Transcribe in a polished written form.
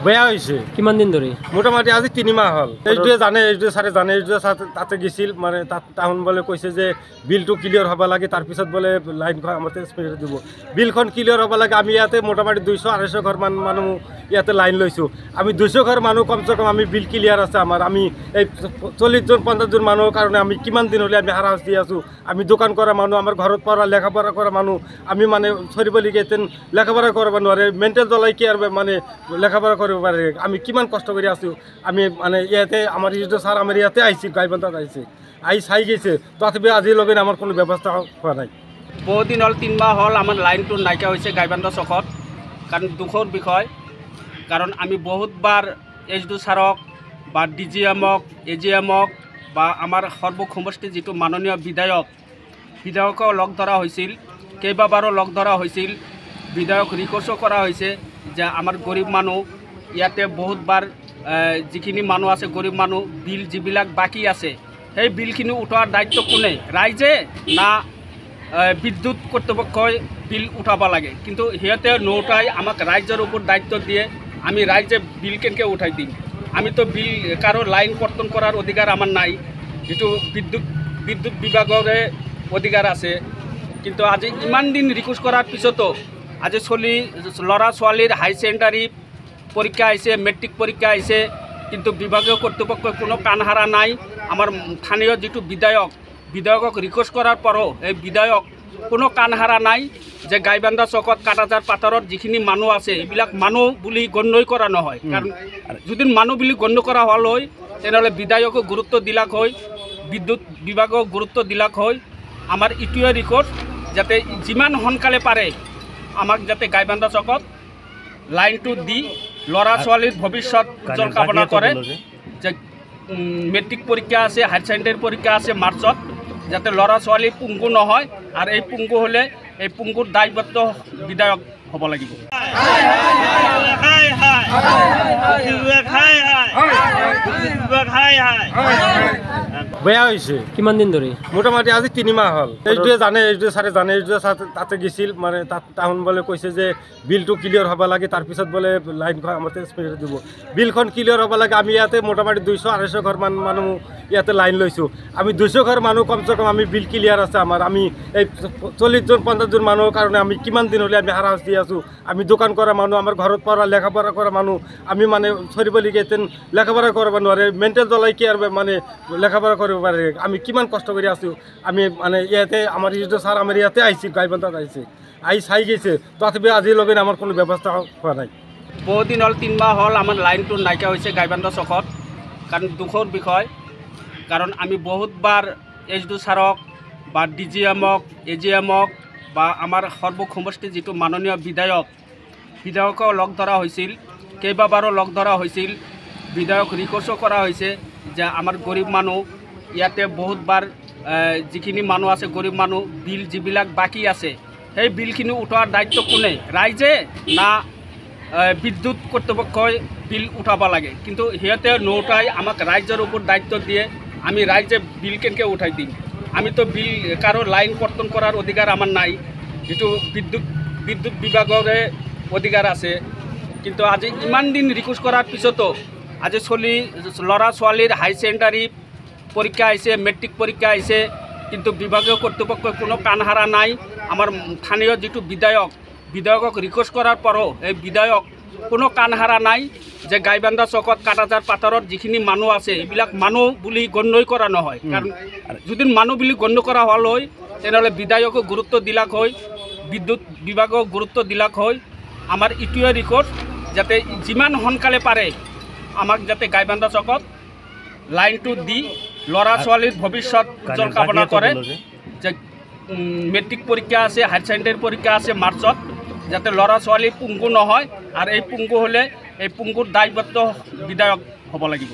বেয়া হয়েছে। কিমান দিন ধৰে? মোটামুটি আজি 3 মাহ হল। এইটোৱে জানে, এইটোৱে ছাৰে জানে, এইটোৱে তাতে গেছিল, মানে তাহন বলে কৈছে যে বিলটো ক্লিয়াৰ হব লাগে, তাৰপিছত বলে লাইনখন আমাতে স্পীড দিব। বিলখন ক্লিয়ার হব লাগে। আমি ইয়াতে মোটামুটি 200-250 ঘর মানুহ ইয়াতে লাইন লৈছোঁ। আমি 200 ঘর মানুহ কমসে কম আমি বিল ক্লিয়ার আছে আমার। আমি এই 40-50 জন মানুহৰ কাৰণে আমি কিমান দিন হলে আমি হাৰাশ দি আছোঁ। আমি দোকান কৰা মানুহ, আমাৰ ঘৰত পঢ়া লেখাপঢ়া কৰা মানুহ, আমি মানে চলিবলগীয়া এতেন লেখাপঢ়া কৰিব নোৱাৰে, মেণ্টেল জ্বলাই কি আৰু মানে লেখাপঢ়া কৰিব পাৰে। আমি কিমান কষ্ট কৰি আছোঁ। আমি মানে ইয়াতে আমাৰ যিটো ছাৰ আমাৰ ইয়াতে আহিছিল, গাইবান্ধাত আহিছে, আহি চাই গেছে, তথাপি আজিলৈকে আমাৰ কোনো ব্যৱস্থা হোৱা নাই। বহুদিন হল 3 মাহ হল আমার লাইনটো নাইকিয়া হয়েছে গাইবান্ধা চকত। কারণ দুঃখর বিষয়, কারণ আমি বহুতবার এইচডি ছাৰক বা ডিজিএমক, এজিএমক বা আমাৰ সৰ্বসমষ্টি যিটো মাননীয় বিধায়কক লগ ধৰা হৈছিল, কেইবাবাৰো লগ ধৰা হৈছিল। বিধায়ক ৰিকুৱেষ্টো কৰা হৈছে যে আমাৰ গৰীব মানুহ ইয়াতে বহুতবাৰ যিখিনি মানুহ আছে গৰীব মানুহ, বিল যিবিলাক বাকী আছে সেই বিলখিনি উঠোৱাৰ দায়িত্ব কোনে, ৰাইজে না বিদ্যুৎ কর্তৃপক্ষই বিল উঠাব লাগে? কিন্তু সিহঁতে নউঠাই আমাক রাইজের উপর দায়িত্ব দিয়ে আমি রাইজে বিল কেনকে উঠাই দিম? আমি তো বিল কারো লাইন কর্তন করার অধিকার আমার নাই, যেটো বিদ্যুৎ বিভাগরে অধিকার আছে। কিন্তু আজি ইমান দিন রিকুয়েস্ট করার পিছতো আজি ল'ৰা ছোৱালীৰ হাই সেকেন্ডারি পরীক্ষা আইছে, মেট্রিক পরীক্ষা আইছে, কিন্তু বিভাগীয় কর্তৃপক্ষ কোনো কাণ হারা নাই। আমার স্থানীয় যেটো বিধায়কক রিকুয়েস্ট করার পরও এই বিধায়ক কোনো কাণ হারা নাই যে গাইবান্ধা চকত কাটাজাৰ পাথৰত যিখিনি মানুহ আছে এইবিলাক মানুহ বুলি গণ্যই কৰা নহয়। কাৰণ যদি মানুহ বুলি গণ্য কৰা হল হয় তেনেহ'লে বিধায়কক গুৰুত্ব দিলাক হয়, বিদ্যুৎ বিভাগক গুৰুত্ব দিলাক হয়। আমাৰ ইটোৱে ৰিকুৱেষ্ট যাতে যিমান সোনকালে পাৰে আমাক যাতে গাইবান্ধা চকত লাইনটো দি ল'ৰা ছোৱালীৰ ভৱিষ্যত উজ্জ্বল কামনা কৰে। যে মেট্ৰিক পৰীক্ষা আছে, হায়াৰ সেকেন্ডাৰি পৰীক্ষা আছে মাৰ্চত, যাতে ল'ৰা ছোৱালী পঙ্গু নহয়। আর এই পঙ্গু হলে এই পঙ্গুর দায়বদ্ধ বিধায়ক হব লাগিব। বেয়া হয়েছে। কিমান দিন ধরে? মোটামুটি আজি 3 মাহ হল। এইটোৱে জানে, এইটোৱে ছাৰে জানে, এইটোৱে তাতে গেছিল, মানে তাহন বলে কৈছে যে বিলটো ক্লিয়াৰ হব লাগে, তাৰপিছত বলে লাইনখন আমাতে স্পীড দিব। বিলখন ক্লিয়ার হব লাগে। আমি ইয়াতে মোটামুটি 200-250 ঘর মানুহ ইয়াতে লাইন লৈছোঁ। আমি 200 ঘর মানুহ কমসে কম আমি বিল ক্লিয়ার আছে আমার। আমি এই 40-50 জন মানুহৰ কাৰণে আমি কিমান দিন হলে আমি হাৰাশ দি আছোঁ। আমি দোকান কৰা মানুহ, আমাৰ ঘৰত পঢ়া লেখাপঢ়া কৰা মানুহ, আমি মানে চলিবলগীয়া এতেন লেখাপঢ়া কৰিব নোৱাৰে, মেণ্টেল জ্বলাই কি আৰু মানে লেখাপঢ়া কৰিব পাৰে। আমি কিমান কষ্ট কৰি আছোঁ। আমি মানে ইয়াতে আমাৰ যিটো ছাৰ আমাৰ ইয়াতে আহিছিল, গাইবান্ধাত আহিছে, আহি চাই গেছে, তথাপি আজিলৈকে আমাৰ কোনো ব্যৱস্থা হোৱা নাই। বহুদিন হল 3 মাহ হল আমার লাইনটো নাইকিয়া হয়েছে গাইবান্ধা চকত। কারণ দুঃখর বিষয়, কারণ আমি বহুতবার এইচডি ছাৰক বা ডিজিএমক, এজিএমক বা আমাৰ সৰ্বসমষ্টি যিটো মাননীয় বিধায়কক লগ ধৰা হৈছিল, কেইবাবাৰো লগ ধৰা হৈছিল। বিধায়ক ৰিকুৱেষ্টো কৰা হৈছে যে আমাৰ গৰীব মানুহ ইয়াতে বহুতবাৰ যিখিনি মানুহ আছে গৰীব মানুহ, বিল যিবিলাক বাকী আছে সেই বিলখিনি উঠোৱাৰ দায়িত্ব কোনে, ৰাইজে না বিদ্যুৎ কর্তৃপক্ষই বিল উঠাব লাগে? কিন্তু সিহঁতে নউঠাই আমাক রাইজের উপর দায়িত্ব দিয়ে আমি রাইজে বিল কেনকে উঠাই দিম? আমি তো বিল কারো লাইন কর্তন করার অধিকার আমার নাই, যেটো বিদ্যুৎ বিভাগরে অধিকার আছে। কিন্তু আজি ইমান দিন রিকুয়েস্ট করার পিছতো আজি ল'ৰা ছোৱালীৰ হাই সেকেন্ডারি পরীক্ষা আইছে, মেট্রিক পরীক্ষা আইছে, কিন্তু বিভাগীয় কর্তৃপক্ষ কোনো কাণ হারা নাই। আমার স্থানীয় যেটো বিধায়কক রিকুয়েস্ট করার পরও এই বিধায়ক কোনো কাণ হারা নাই যে গাইবান্ধা চকত কাটাজাৰ পাথৰত যিখিনি মানুহ আছে এইবিলাক মানুহ বুলি গণ্যই কৰা নহয়। কাৰণ যদি মানুহ বুলি গণ্য কৰা হল হয় তেনেহ'লে বিধায়কক গুৰুত্ব দিলাক হয়, বিদ্যুৎ বিভাগক গুৰুত্ব দিলাক হয়। আমাৰ ইটোৱে ৰিকুৱেষ্ট যাতে যিমান সোনকালে পাৰে আমাক যাতে গাইবান্ধা চকত লাইনটো দি ল'ৰা ছোৱালীৰ ভৱিষ্যত উজ্জ্বল কামনা কৰে। যে মেট্ৰিক পৰীক্ষা আছে, হায়াৰ সেকেন্ডাৰি পৰীক্ষা আছে মাৰ্চত, যাতে ল'ৰা ছোৱালী পঙ্গু নহয়। আৰ এই পঙ্গু হলে এই পঙ্গুৰ দায়বদ্ধ বিধায়ক হব লাগিব।